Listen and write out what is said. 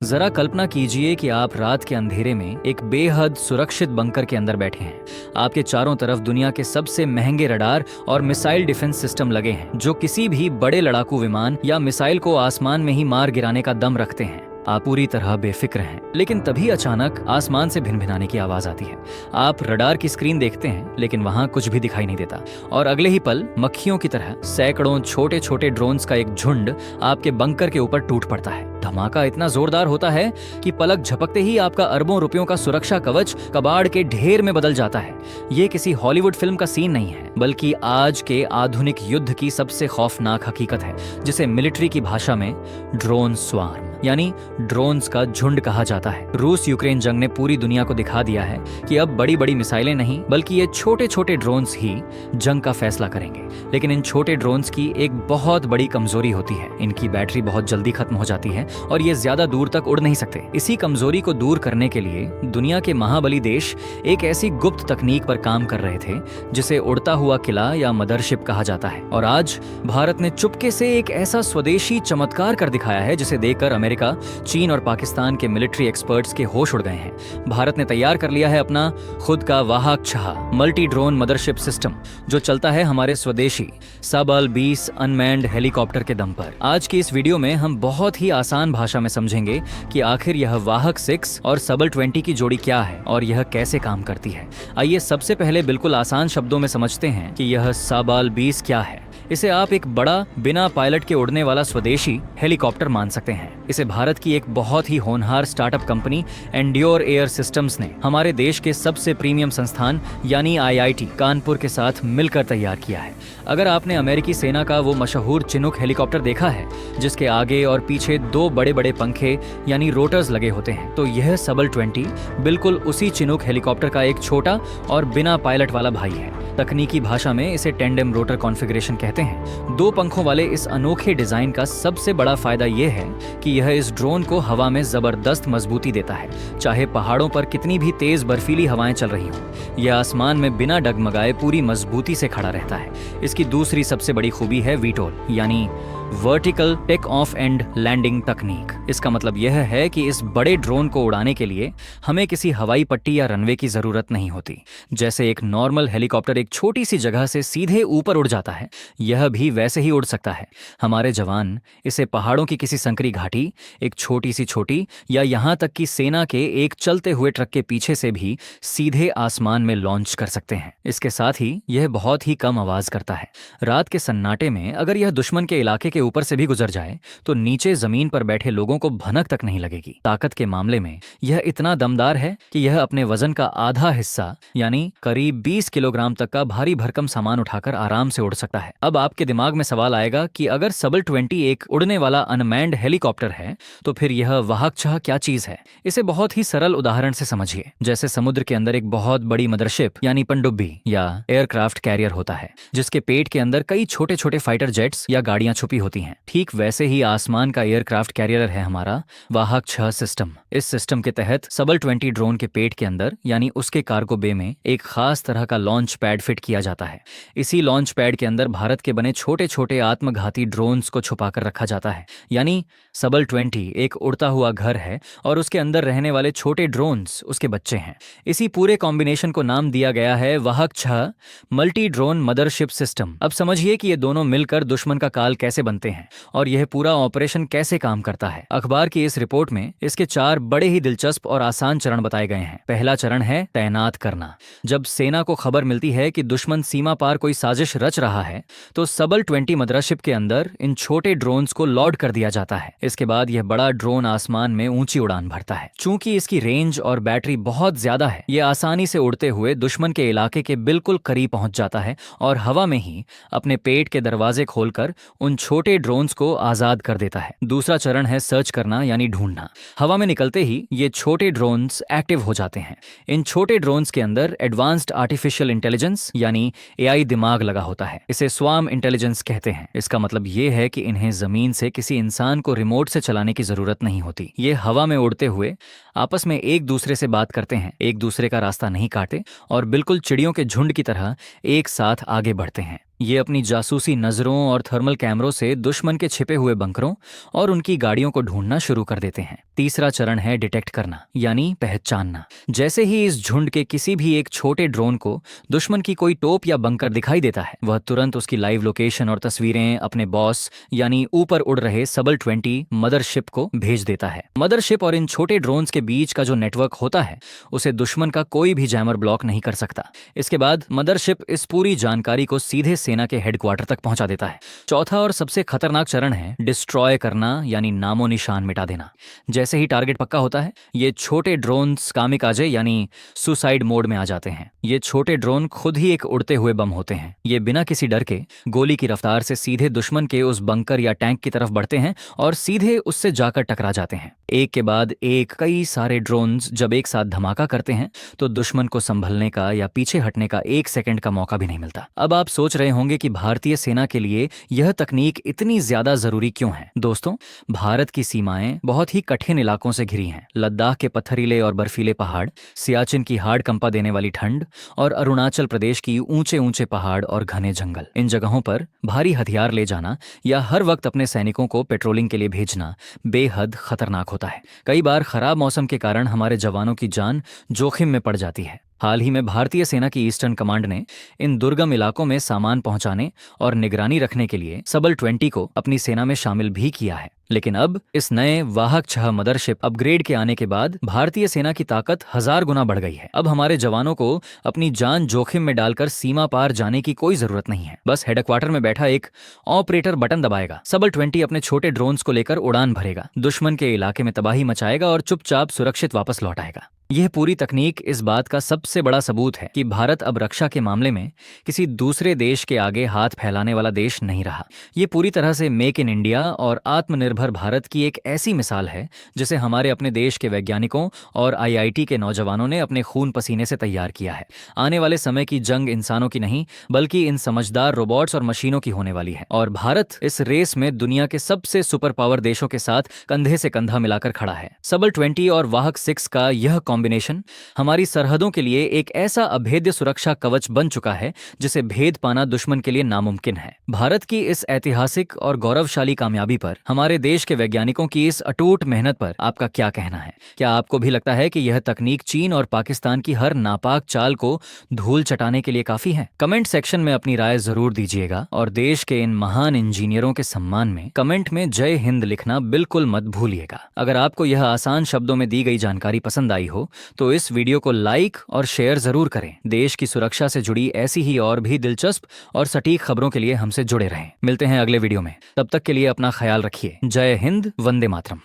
जरा कल्पना कीजिए कि आप रात के अंधेरे में एक बेहद सुरक्षित बंकर के अंदर बैठे हैं। आपके चारों तरफ दुनिया के सबसे महंगे रडार और मिसाइल डिफेंस सिस्टम लगे हैं जो किसी भी बड़े लड़ाकू विमान या मिसाइल को आसमान में ही मार गिराने का दम रखते हैं। आप पूरी तरह बेफिक्र हैं, लेकिन तभी अचानक आसमान से भिनभिनाने की आवाज आती है। आप रडार की स्क्रीन देखते हैं, लेकिन वहां कुछ भी दिखाई नहीं देता और अगले ही पल मक्खियों की तरह सैकड़ों छोटे छोटे ड्रोन्स का एक झुंड आपके बंकर के ऊपर टूट पड़ता है। धमाका इतना जोरदार होता है कि पलक झपकते ही आपका अरबों रुपयों का सुरक्षा कवच कबाड़ के ढेर में बदल जाता है। ये किसी हॉलीवुड फिल्म का सीन नहीं है, बल्कि आज के आधुनिक युद्ध की सबसे खौफनाक हकीकत है, जिसे मिलिट्री की भाषा में ड्रोन स्वार्म यानी ड्रोन्स का झुंड कहा जाता है। रूस यूक्रेन जंग ने पूरी दुनिया को दिखा दिया है कि अब बड़ी बड़ी मिसाइलें नहीं, बल्कि ये छोटे छोटे ड्रोन्स ही जंग का फैसला करेंगे। लेकिन इन छोटे ड्रोन्स की एक बहुत बड़ी कमजोरी होती है। इनकी बैटरी बहुत जल्दी खत्म हो जाती है और ये ज्यादा दूर तक उड़ नहीं सकते। इसी कमजोरी को दूर करने के लिए दुनिया के महाबली देश एक ऐसी गुप्त तकनीक पर काम कर रहे थे जिसे उड़ता हुआ किला या मदरशिप कहा जाता है। और आज भारत ने चुपके से एक ऐसा स्वदेशी चमत्कार कर दिखाया है जिसे देखकर अमेरिका, चीन और पाकिस्तान के मिलिट्री एक्सपर्ट्स के होश उड़ गए हैं। भारत ने तैयार कर लिया है अपना खुद का वाहक छह मल्टी ड्रोन मदरशिप सिस्टम, जो चलता है हमारे स्वदेशी सबल 20 अनमैन्ड हेलीकॉप्टर के दम पर। आज की इस वीडियो में हम बहुत ही आसान भाषा में समझेंगे कि आखिर यह वाहक 6 और सबल 20 की जोड़ी क्या है और यह कैसे काम करती है। आइए सबसे पहले बिल्कुल आसान शब्दों में समझते हैं कि यह सबल 20 क्या है। इसे आप एक बड़ा बिना पायलट के उड़ने वाला स्वदेशी हेलीकॉप्टर मान सकते हैं। इसे भारत की एक बहुत ही होनहार startup company endure air systems ने हमारे देश के सबसे प्रीमियम संस्थान यानी आईआईटी कानपुर के साथ मिलकर तैयार किया है। अगर आपने अमेरिकी सेना का वो मशहूर चिनूक हेलीकॉप्टर देखा है जिसके आगे और पीछे दो बड़े बड़े पंखे यानी रोटर्स लगे होते हैं, तो यह सबल 20 बिल्कुल उसी चिनूक हेलीकॉप्टर का एक छोटा और बिना पायलट वाला भाई है। तकनीकी भाषा में इसे टेंडेम रोटर कॉन्फ़िगरेशन कहते हैं। दो पंखों वाले इस अनोखे डिजाइन का सबसे बड़ा फायदा यह है कि यह इस ड्रोन को हवा में जबरदस्त मजबूती देता है, चाहे पहाड़ों पर कितनी भी तेज बर्फीली हवाएं चल रही हों। यह आसमान में बिना डगमगाए पूरी मजबूती से खड़ा रहता है। इसकी दूसरी सबसे बड़ी खूबी है वीटोल यानी vertical take off and landing तकनीक। इसका मतलब यह है कि इस बड़े ड्रोन को उड़ाने के लिए हमें किसी हवाई पट्टी या रनवे की जरूरत नहीं होती। जैसे एक नॉर्मल हेलीकॉप्टर एक छोटी सी जगह से सीधे ऊपर उड़ जाता है, यह भी वैसे ही उड़ सकता है। हमारे जवान इसे पहाड़ों की किसी संकरी घाटी, एक छोटी या यहाँ तक कि सेना के एक चलते हुए ट्रक के पीछे से भी सीधे आसमान में लॉन्च कर सकते हैं। इसके साथ ही यह बहुत ही कम आवाज करता है। रात के सन्नाटे में अगर यह दुश्मन के इलाके के ऊपर से भी गुजर जाए तो नीचे जमीन पर बैठे लोगों को भनक तक नहीं लगेगी। ताकत के मामले में यह इतना दमदार है कि यह अपने वजन का आधा हिस्सा यानी करीब 20 किलोग्राम तक का भारी भरकम सामान उठाकर आराम से उड़ सकता है। अब आपके दिमाग में सवाल आएगा कि अगर सबल 20 एक उड़ने वाला अनमैन्ड हेलीकॉप्टर है तो फिर यह वाहक छह क्या चीज है। इसे बहुत ही सरल उदाहरण से समझिए। जैसे समुद्र के अंदर एक बहुत बड़ी मदरशिप यानी पनडुब्बी या एयरक्राफ्ट कैरियर होता है जिसके पेट के अंदर कई छोटे छोटे फाइटर जेट्स या गाड़ियां छुपी होती हैं, ठीक वैसे ही आसमान का एयरक्राफ्ट कैरियर है हमारा वाहक छह सिस्टम। इस सिस्टम के तहत सबल 20 ड्रोन के पेट के अंदर यानी उसके कार्गो बे में एक खास तरह का लॉन्च पैड फिट किया जाता है। इसी लॉन्च पैड के अंदर भारत के बने छोटे छोटे आत्मघाती ड्रोन्स को छुपाकर रखा जाता है। यानी सबल 20 एक उड़ता हुआ घर है और उसके अंदर रहने वाले छोटे ड्रोन्स उसके बच्चे हैं। इसी पूरे कॉम्बिनेशन को नाम दिया गया है वाहक छह मल्टी ड्रोन मदरशिप सिस्टम। अब समझिए कि ये दोनों मिलकर दुश्मन का काल कैसे बनते हैं और यह पूरा ऑपरेशन कैसे काम करता है। अखबार की इस रिपोर्ट में इसके 4 बड़े ही दिलचस्प और आसान चरण बताए गए हैं। पहला चरण है तैनात करना। जब सेना को खबर मिलती है कि दुश्मन सीमा पार कोई साजिश रच रहा है तो सबल 20 मदरशिप के अंदर इन छोटे ड्रोन्स को लॉड कर दिया जाता है। इसके बाद यह बड़ा ड्रोन आसमान में ऊंची उड़ान भरता है। चूंकि इसकी रेंज और बैटरी बहुत ज्यादा है, यह आसानी से उड़ते हुए दुश्मन के इलाके के बिल्कुल करीब पहुंच जाता है और हवा में ही अपने पेट के दरवाजे खोलकर उन छोटे ड्रोन्स को आजाद कर देता है। दूसरा चरण है सर्च करना यानी ढूंढना। हवा में निकलते ही ये छोटे ड्रोन्स एक्टिव हो जाते हैं। इन छोटे ड्रोन्स के अंदर एडवांस्ड आर्टिफिशियल इंटेलिजेंस यानी एआई दिमाग लगा होता है। इसे स्वार्म इंटेलिजेंस कहते हैं। इसका मतलब ये है कि इन्हें जमीन से किसी इंसान को रिमोट से चलाने की जरूरत नहीं होती। ये हवा में उड़ते हुए आपस में एक दूसरे से बात करते हैं, एक दूसरे का रास्ता नहीं काटते और बिल्कुल चिड़ियों के झुंड की तरह एक साथ आगे बढ़ते हैं। ये अपनी जासूसी नजरों और थर्मल कैमरों से दुश्मन के छिपे हुए बंकरों और उनकी गाड़ियों को ढूंढना शुरू कर देते हैं। तीसरा चरण है डिटेक्ट करना, यानी पहचानना। जैसे ही इस झुंड के किसी भी एक छोटे ड्रोन को दुश्मन की कोई तोप या बंकर दिखाई देता है, वह तुरंत उसकी लाइव लोकेशन और तस्वीरें अपने बॉस यानी ऊपर उड़ रहे सबल 20 मदरशिप को भेज देता है। मदरशिप और इन छोटे ड्रोन्स के बीच का जो नेटवर्क होता है, उसे दुश्मन का कोई भी जैमर ब्लॉक नहीं कर सकता। इसके बाद मदरशिप इस पूरी जानकारी को सीधे सेना के हेडक्वार्टर तक पहुंचा देता है। चौथा और सबसे खतरनाक चरण है डिस्ट्रॉय करना, यानी नामो निशान मिटा देना। जैसे ही टारगेट पक्का होता है, ये छोटे ड्रोन्स कामिकाजे यानी सुसाइड मोड में आ जाते हैं। ये छोटे ड्रोन खुद ही एक उड़ते हुए बम होते हैं। ये बिना किसी डर के गोली की रफ्तार से सीधे दुश्मन के उस बंकर या टैंक की तरफ बढ़ते हैं और सीधे उससे जाकर टकरा जाते हैं। एक के बाद एक कई सारे ड्रोन्स जब एक साथ धमाका करते हैं तो दुश्मन को संभलने का या पीछे हटने का 1 सेकंड का मौका भी नहीं मिलता। अब आप सोच रहे होंगे कि भारतीय सेना के लिए यह तकनीक इतनी ज्यादा जरूरी क्यों है। दोस्तों, भारत की सीमाएं बहुत ही कठिन इलाकों से घिरी हैं। लद्दाख के पत्थरीले और बर्फीले पहाड़, सियाचिन की हाड़ कंपा देने वाली ठंड और अरुणाचल प्रदेश की ऊंचे ऊंचे पहाड़ और घने जंगल। इन जगहों पर भारी हथियार ले जाना या हर वक्त अपने सैनिकों को पेट्रोलिंग के लिए भेजना बेहद खतरनाक होता है। कई बार खराब मौसम के कारण हमारे जवानों की जान जोखिम में पड़ जाती है। हाल ही में भारतीय सेना की ईस्टर्न कमांड ने इन दुर्गम इलाकों में सामान पहुंचाने और निगरानी रखने के लिए सबल 20 को अपनी सेना में शामिल भी किया है। लेकिन अब इस नए वाहक 6 मदरशिप अपग्रेड के आने के बाद भारतीय सेना की ताकत 1000 गुना बढ़ गई है। अब हमारे जवानों को अपनी जान जोखिम में डालकर सीमा पार जाने की कोई जरूरत नहीं है। बस हेडक्वार्टर में बैठा एक ऑपरेटर बटन दबाएगा, सबल 20 अपने छोटे ड्रोन्स को लेकर उड़ान भरेगा, दुश्मन के इलाके में तबाही मचाएगा और चुपचाप सुरक्षित वापस लौट आएगा। यह पूरी तकनीक इस बात का सबसे बड़ा सबूत है कि भारत अब रक्षा के मामले में किसी दूसरे देश के आगे हाथ फैलाने वाला देश नहीं रहा। ये पूरी तरह से मेक इन इंडिया और आत्मनिर्भर भारत की एक ऐसी मिसाल है जिसे हमारे अपने देश के वैज्ञानिकों और आईआईटी के नौजवानों ने अपने खून पसीने से तैयार किया है। आने वाले समय की जंग इंसानों की नहीं, बल्कि इन समझदार रोबोट्स और मशीनों की होने वाली है। और भारत इस रेस में दुनिया के सबसे सुपर पावर देशों के साथ कंधे से कंधा मिलाकर खड़ा है। सबल 20 और वाहक 6 का यह कॉम्बिनेशन हमारी सरहदों के लिए एक ऐसा अभेद्य सुरक्षा कवच बन चुका है जिसे भेद पाना दुश्मन के लिए नामुमकिन है। भारत की इस ऐतिहासिक और गौरवशाली कामयाबी पर, हमारे देश के वैज्ञानिकों की इस अटूट मेहनत पर आपका क्या कहना है? क्या आपको भी लगता है कि यह तकनीक चीन और पाकिस्तान की हर नापाक चाल को धूल चटाने के लिए काफी है? कमेंट सेक्शन में अपनी राय जरूर दीजिएगा और देश के इन महान इंजीनियरों के सम्मान में कमेंट में जय हिंद लिखना बिल्कुल मत भूलिएगा। अगर आपको यह आसान शब्दों में दी गई जानकारी पसंद आई हो तो इस वीडियो को लाइक और शेयर जरूर करें। देश की सुरक्षा से जुड़ी ऐसी ही और भी दिलचस्प और सटीक खबरों के लिए हमसे जुड़े रहें। मिलते हैं अगले वीडियो में, तब तक के लिए अपना ख्याल रखिए। जय हिंद, वंदे मातरम।